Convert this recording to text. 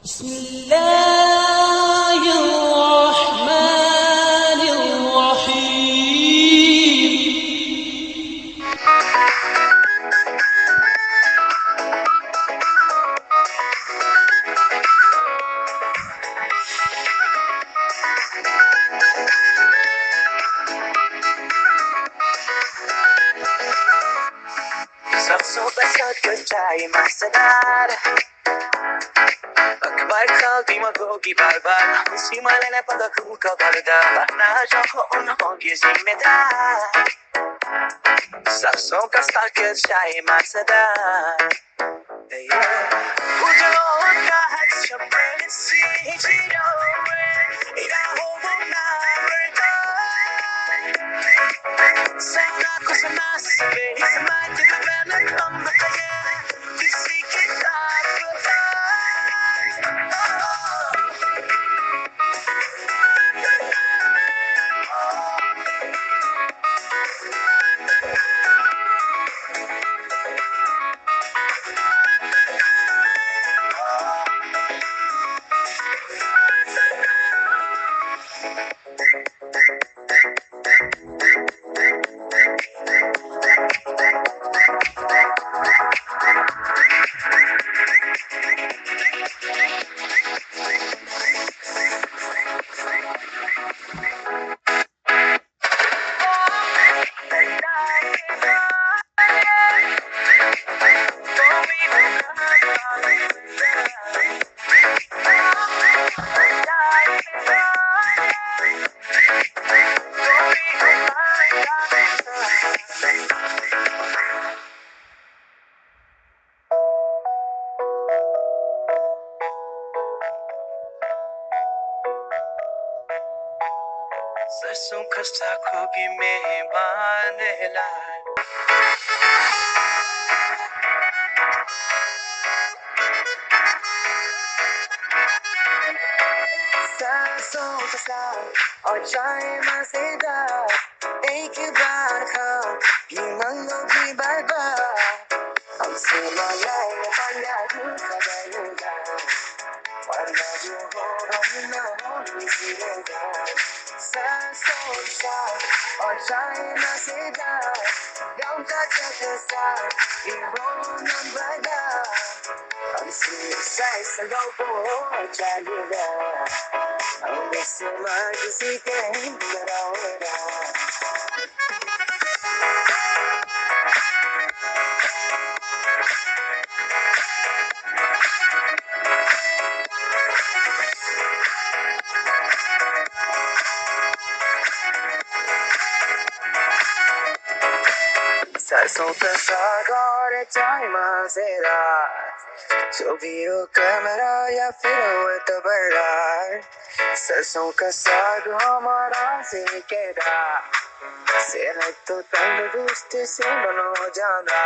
بسم الله الرحمن الرحيم. सरसों का साग चाय मजेदार अखबार खाती मगोगी बार बार उसी माले ने पता खूब का पर्दा ना चाहो उन होंगे जिम्मेदार सरसों का साग चाय मजेदार उजलों का है शब्द सी जीरो इरा हो वो ना बरदा Sana ko sa nasibi Sa matilaga na pambakaya Kisi kita सरसों का साग होगी मेहमान लाए सरसों का साग और चाय मजेदार एक बार खाओ ये मंगोगी बार बार हमसे मलाई पंजाबी का बनेगा वरना जो हो हम ना हो मिलेगा सरसों का साग और चाय मजेदार गाँव का चटसा ये वो नंबरदा हमसे साइस लोगो चलेगा हम समाज किसी के डराओगा सरसों का साग और चाय मजेदार जो भी हो कैमरा या फिर हो तबरदार सरसों का साग हमारा सेकेदार सेहत तो तंदुरुस्त से बनो जाना